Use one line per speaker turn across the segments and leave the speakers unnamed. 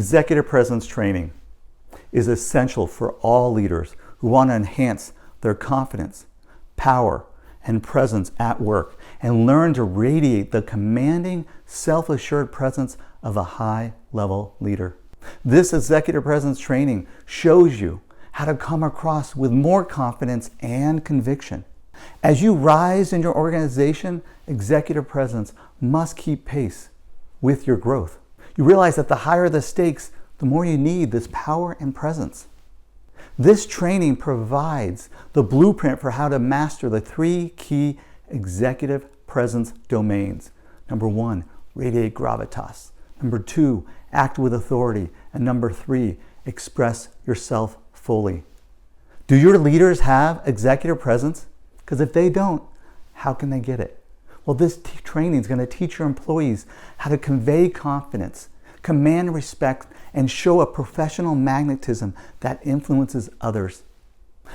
Executive presence training is essential for all leaders who want to enhance their confidence, power, and presence at work and learn to radiate the commanding, self-assured presence of a high-level leader. This executive presence training shows you how to come across with more confidence and conviction. As you rise in your organization, executive presence must keep pace with your growth. You realize that the higher the stakes, the more you need this power and presence. This training provides the blueprint for how to master the 3 key executive presence domains. Number 1, radiate gravitas. Number 2, act with authority. And number 3, express yourself fully. Do your leaders have executive presence? Because if they don't, how can they get it? Well, this training is going to teach your employees how to convey confidence, command respect, and show a professional magnetism that influences others.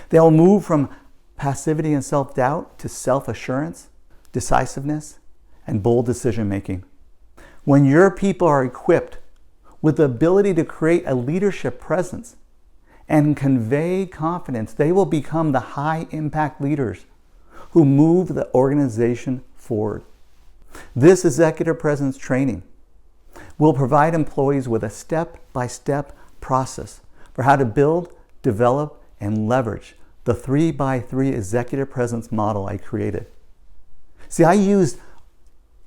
They'll move from passivity and self-doubt to self-assurance, decisiveness, and bold decision-making. When your people are equipped with the ability to create a leadership presence and convey confidence, they will become the high-impact leaders who move the organization forward. This executive presence training will provide employees with a step-by-step process for how to build, develop, and leverage the 3x3 executive presence model I created. See, I used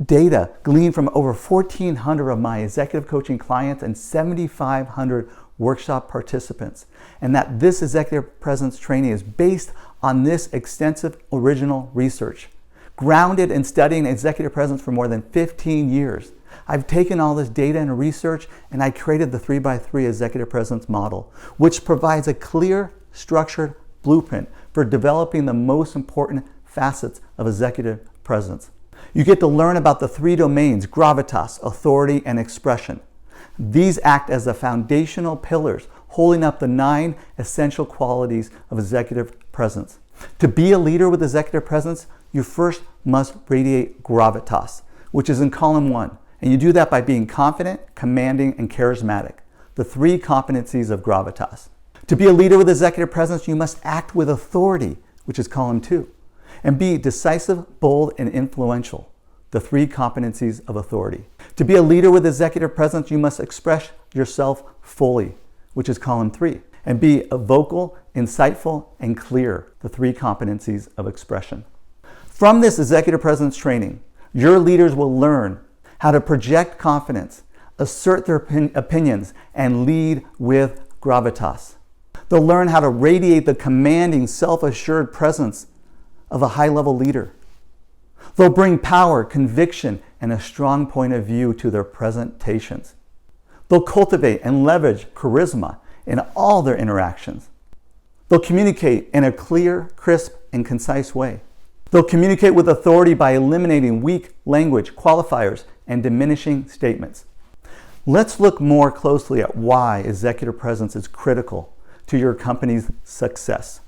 data gleaned from over 1,400 of my executive coaching clients and 7,500 workshop participants, and that this executive presence training is based on this extensive original research. Grounded in studying executive presence for more than 15 years, I've taken all this data and research and I created the 3x3 executive presence model, which provides a clear, structured blueprint for developing the most important facets of executive presence. You get to learn about the 3 domains: gravitas, authority, and expression. These act as the foundational pillars holding up the 9 essential qualities of executive presence. To be a leader with executive presence, you first must radiate gravitas, which is in column 1. And you do that by being confident, commanding, and charismatic, the 3 competencies of gravitas. To be a leader with executive presence, you must act with authority, which is column 2, and be decisive, bold, and influential, the 3 competencies of authority. To be a leader with executive presence, you must express yourself fully, which is column 3, and be vocal, insightful, and clear, the 3 competencies of expression. From this executive presence training, your leaders will learn how to project confidence, assert their opinions, and lead with gravitas. They'll learn how to radiate the commanding, self-assured presence of a high-level leader. They'll bring power, conviction, and a strong point of view to their presentations. They'll cultivate and leverage charisma in all their interactions. They'll communicate in a clear, crisp, and concise way. They'll communicate with authority by eliminating weak language, qualifiers, and diminishing statements. Let's look more closely at why executive presence is critical to your company's success.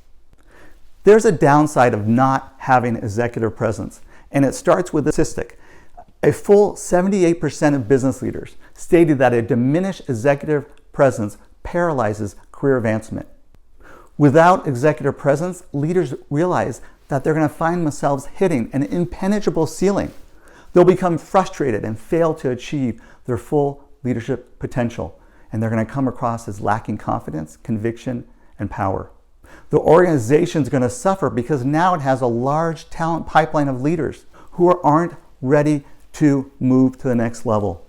There's a downside of not having executive presence, and it starts with a statistic. A full 78% of business leaders stated that a diminished executive presence paralyzes career advancement. Without executive presence, leaders realize that they're going to find themselves hitting an impenetrable ceiling. They'll become frustrated and fail to achieve their full leadership potential, and they're going to come across as lacking confidence, conviction, and power. The organization is going to suffer because now it has a large talent pipeline of leaders who aren't ready to move to the next level.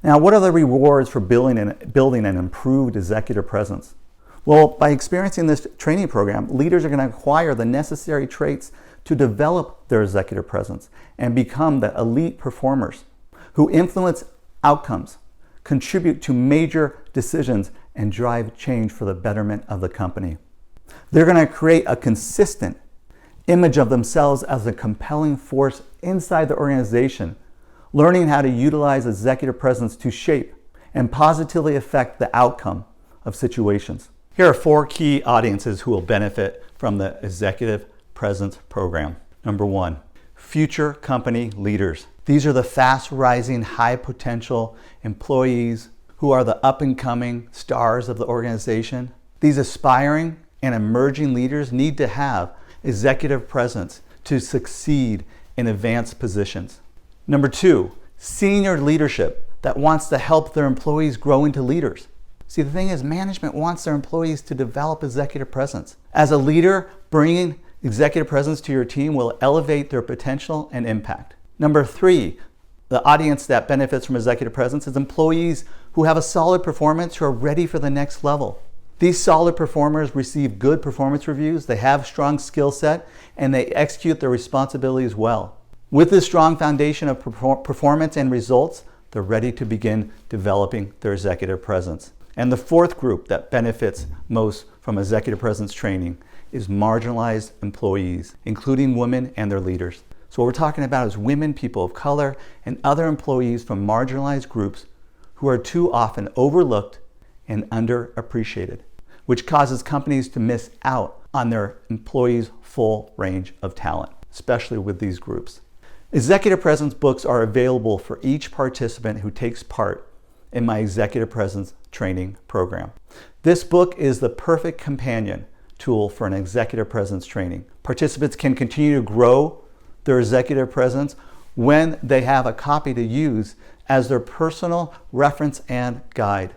Now, what are the rewards for building an improved executive presence? Well, by experiencing this training program, leaders are going to acquire the necessary traits to develop their executive presence and become the elite performers who influence outcomes, contribute to major decisions, and drive change for the betterment of the company. They're going to create a consistent image of themselves as a compelling force inside the organization, learning how to utilize executive presence to shape and positively affect the outcome of situations. Here are 4 key audiences who will benefit from the executive presence program. Number 1, future company leaders. These are the fast-rising, high-potential employees who are the up-and-coming stars of the organization. These aspiring and emerging leaders need to have executive presence to succeed in advanced positions. Number 2, senior leadership that wants to help their employees grow into leaders. See, the thing is, management wants their employees to develop executive presence. As a leader, bringing executive presence to your team will elevate their potential and impact. Number 3, the audience that benefits from executive presence is employees who have a solid performance, who are ready for the next level. These solid performers receive good performance reviews, they have strong skill set, and they execute their responsibilities well. With this strong foundation of performance and results, they're ready to begin developing their executive presence. And the 4th group that benefits most from executive presence training is marginalized employees, including women and their leaders. So what we're talking about is women, people of color, and other employees from marginalized groups who are too often overlooked and underappreciated, which causes companies to miss out on their employees' full range of talent, especially with these groups. Executive presence books are available for each participant who takes part in my executive presence training program. This book is the perfect companion tool for an executive presence training. Participants can continue to grow their executive presence when they have a copy to use as their personal reference and guide.